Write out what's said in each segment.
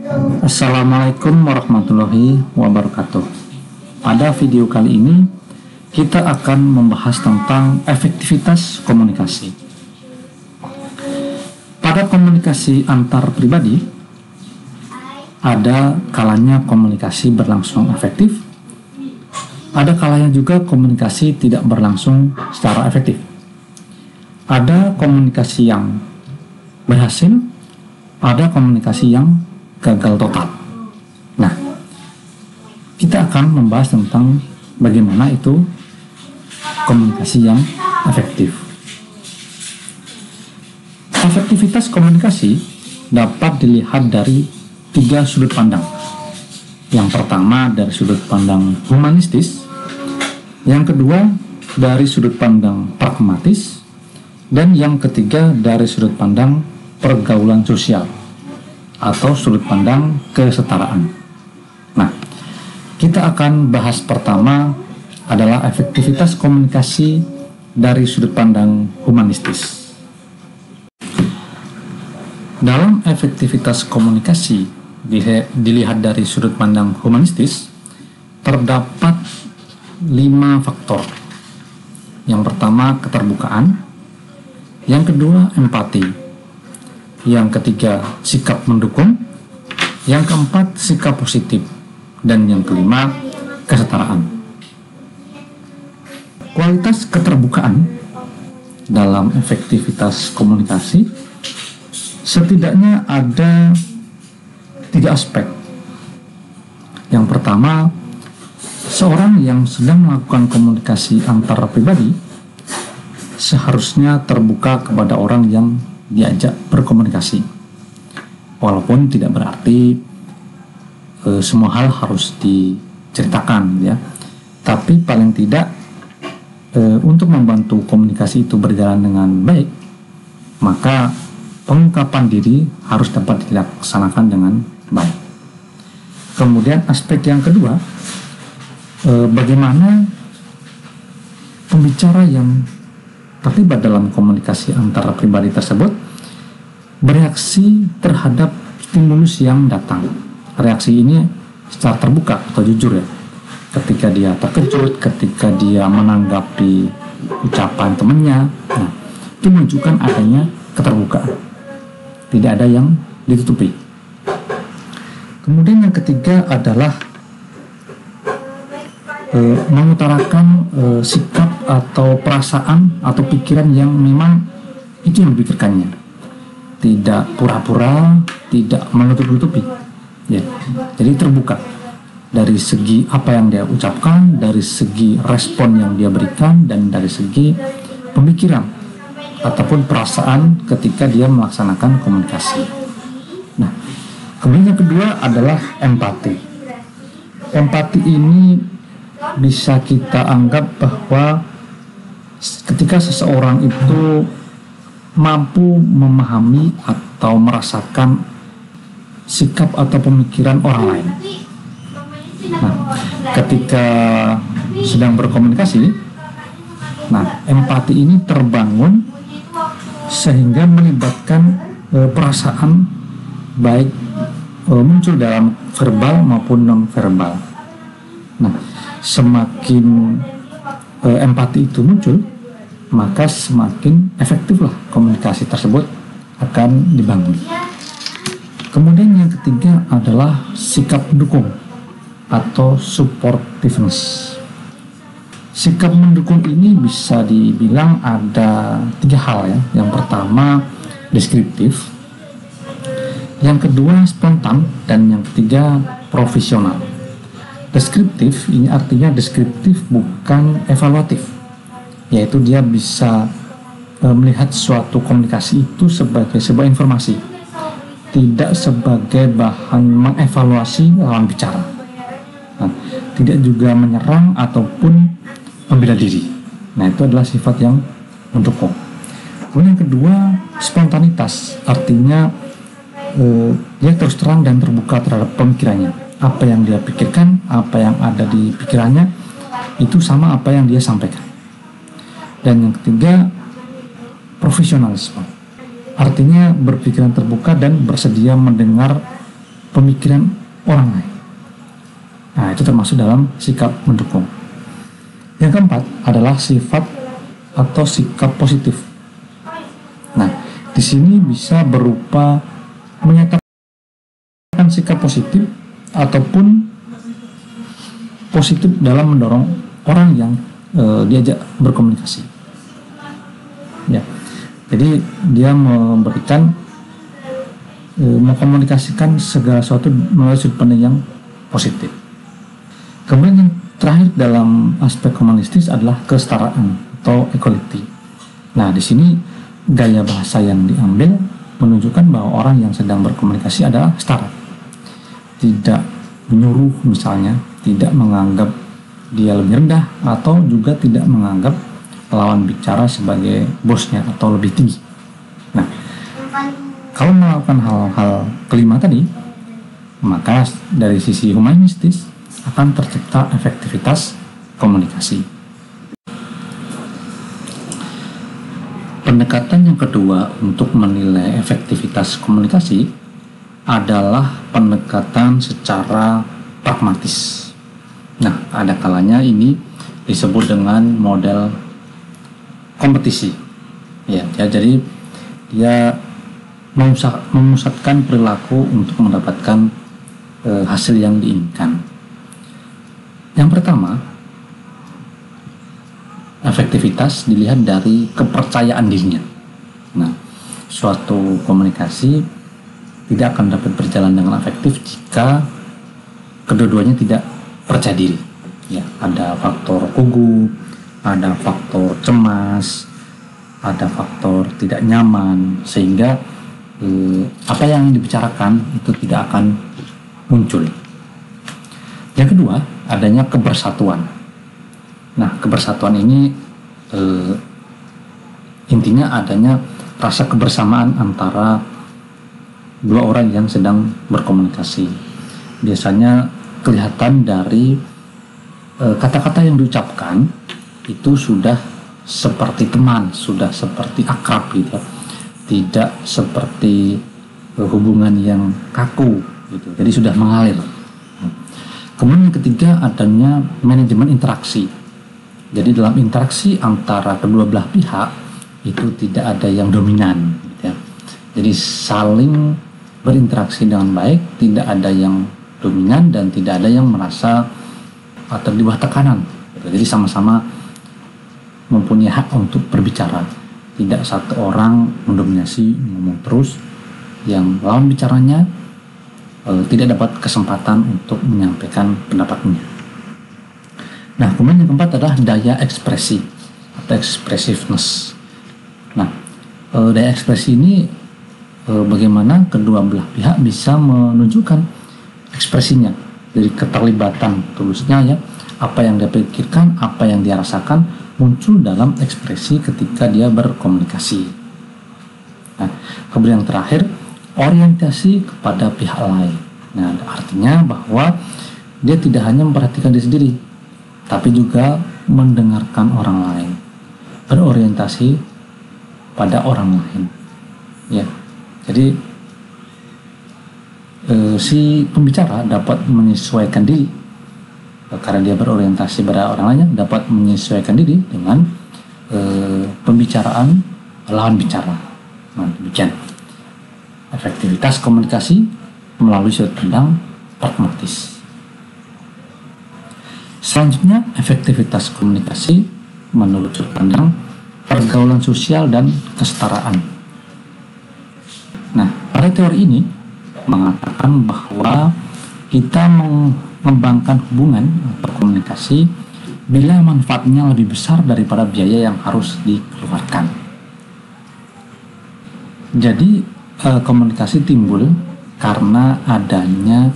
Assalamualaikum warahmatullahi wabarakatuh. Pada video kali ini kita akan membahas tentang efektivitas komunikasi. Pada komunikasi antar pribadi, ada kalanya komunikasi berlangsung efektif, ada kalanya juga komunikasi tidak berlangsung secara efektif. Ada komunikasi yang berhasil, ada komunikasi yang gagal total. Nah, kita akan membahas tentang bagaimana itu komunikasi yang efektif. Efektivitas komunikasi dapat dilihat dari 3 sudut pandang. Yang pertama dari sudut pandang humanistis, yang kedua dari sudut pandang pragmatis, dan yang ketiga dari sudut pandang pergaulan sosial atau sudut pandang kesetaraan. Nah, kita akan bahas pertama adalah efektivitas komunikasi dari sudut pandang humanistis. Dalam efektivitas komunikasi dilihat dari sudut pandang humanistis, terdapat 5 faktor. Yang pertama keterbukaan, yang kedua empati, yang ketiga sikap mendukung, yang keempat sikap positif, dan yang kelima kesetaraan. Kualitas keterbukaan dalam efektivitas komunikasi setidaknya ada 3 aspek. Yang pertama, seorang yang sedang melakukan komunikasi antar pribadi seharusnya terbuka kepada orang yang diajak berkomunikasi, walaupun tidak berarti semua hal harus diceritakan ya, tapi paling tidak untuk membantu komunikasi itu berjalan dengan baik, maka pengungkapan diri harus dapat dilaksanakan dengan baik. Kemudian aspek yang kedua, bagaimana pembicara yang terlibat dalam komunikasi antara pribadi tersebut bereaksi terhadap stimulus yang datang. Reaksi ini secara terbuka atau jujur ya. Ketika dia terkejut, ketika dia menanggapi ucapan temannya, nah, itu menunjukkan adanya keterbukaan. Tidak ada yang ditutupi. Kemudian yang ketiga adalah mengutarakan sikap atau perasaan atau pikiran yang memang itu yang dipikirkannya, tidak pura-pura, tidak menutup-nutupi ya. Jadi terbuka dari segi apa yang dia ucapkan, dari segi respon yang dia berikan, dan dari segi pemikiran ataupun perasaan ketika dia melaksanakan komunikasi. Nah, kemudian yang kedua adalah empati. Empati ini bisa kita anggap bahwa ketika seseorang itu mampu memahami atau merasakan sikap atau pemikiran orang lain. Nah, ketika sedang berkomunikasi, nah, empati ini terbangun sehingga melibatkan perasaan baik muncul dalam verbal maupun non-verbal. Nah, semakin empati itu muncul, maka semakin efektiflah komunikasi tersebut akan dibangun. Kemudian yang ketiga adalah sikap mendukung atau supportiveness. Sikap mendukung ini bisa dibilang ada 3 hal ya. Yang pertama deskriptif, yang kedua spontan, dan yang ketiga profesional. Deskriptif ini artinya deskriptif bukan evaluatif, yaitu dia bisa melihat suatu komunikasi itu sebagai sebuah informasi, tidak sebagai bahan mengevaluasi lawan bicara. Nah, tidak juga menyerang ataupun membela diri. Nah, itu adalah sifat yang mendukung. Kemudian yang kedua spontanitas, artinya dia terus terang dan terbuka terhadap pemikirannya. Apa yang dia pikirkan, apa yang ada di pikirannya, itu sama apa yang dia sampaikan. Dan yang ketiga profesionalisme, artinya berpikiran terbuka dan bersedia mendengar pemikiran orang lain. Nah, itu termasuk dalam sikap mendukung. Yang keempat adalah sifat atau sikap positif. Nah, di sini bisa berupa menyatakan sikap positif ataupun positif dalam mendorong orang yang diajak berkomunikasi. Ya, jadi dia memberikan mengkomunikasikan segala sesuatu melalui sudut pandang yang positif. Kemudian yang terakhir dalam aspek humanistis adalah kesetaraan atau equality. Nah, di sini gaya bahasa yang diambil menunjukkan bahwa orang yang sedang berkomunikasi adalah setara. Tidak menyuruh misalnya, tidak menganggap dia lebih rendah, atau juga tidak menganggap lawan bicara sebagai bosnya atau lebih tinggi. Nah, kalau melakukan hal-hal kelima tadi, maka dari sisi humanistis akan tercipta efektivitas komunikasi. Pendekatan yang kedua untuk menilai efektivitas komunikasi adalah pendekatan secara pragmatis. Nah, ada kalanya ini disebut dengan model kompetisi. Ya, jadi dia memusatkan perilaku untuk mendapatkan hasil yang diinginkan. Yang pertama, efektivitas dilihat dari kepercayaan dirinya. Nah, suatu komunikasi tidak akan dapat berjalan dengan efektif jika kedua-duanya tidak percaya diri. Ya, ada faktor gugup, ada faktor cemas, ada faktor tidak nyaman, sehingga apa yang dibicarakan itu tidak akan muncul. Yang kedua, adanya kebersatuan. Nah, kebersatuan ini intinya adanya rasa kebersamaan antara dua orang yang sedang berkomunikasi. Biasanya kelihatan dari kata-kata yang diucapkan itu sudah seperti teman, sudah seperti akrab gitu, tidak seperti hubungan yang kaku gitu. Jadi sudah mengalir. Kemudian yang ketiga adanya manajemen interaksi. Jadi dalam interaksi antara kedua belah pihak itu tidak ada yang dominan gitu ya. Jadi saling berinteraksi dengan baik, tidak ada yang dominan dan tidak ada yang merasa atau di bawah tekanan. Jadi sama-sama mempunyai hak untuk berbicara. Tidak satu orang mendominasi ngomong terus, yang lawan bicaranya tidak dapat kesempatan untuk menyampaikan pendapatnya. Nah, kemudian yang keempat adalah daya ekspresi atau expressiveness. Nah, daya ekspresi ini bagaimana kedua belah pihak bisa menunjukkan ekspresinya dari keterlibatan tulusnya ya, apa yang dia pikirkan, apa yang dia rasakan muncul dalam ekspresi ketika dia berkomunikasi. Nah, kemudian yang terakhir orientasi kepada pihak lain. Nah, artinya bahwa dia tidak hanya memperhatikan diri sendiri, tapi juga mendengarkan orang lain, berorientasi pada orang lain. Ya, jadi si pembicara dapat menyesuaikan diri karena dia berorientasi pada orang lain, dapat menyesuaikan diri dengan pembicaraan lawan bicara. Nah, demikian efektivitas komunikasi melalui sudut pandang pragmatis. Selanjutnya, efektivitas komunikasi menurut sudut pandang pergaulan sosial dan kesetaraan. Nah, pada teori ini mengatakan bahwa kita mengembangkan hubungan atau komunikasi bila manfaatnya lebih besar daripada biaya yang harus dikeluarkan. Jadi komunikasi timbul karena adanya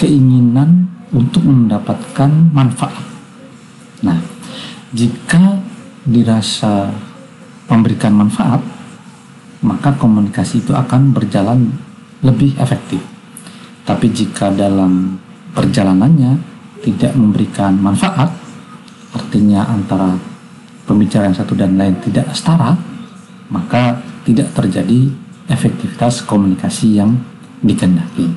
keinginan untuk mendapatkan manfaat. Nah, jika dirasa memberikan manfaat, maka komunikasi itu akan berjalan lebih efektif. Tapi jika dalam perjalanannya tidak memberikan manfaat, artinya antara pembicara yang satu dan lain tidak setara, maka tidak terjadi efektivitas komunikasi yang dikehendaki.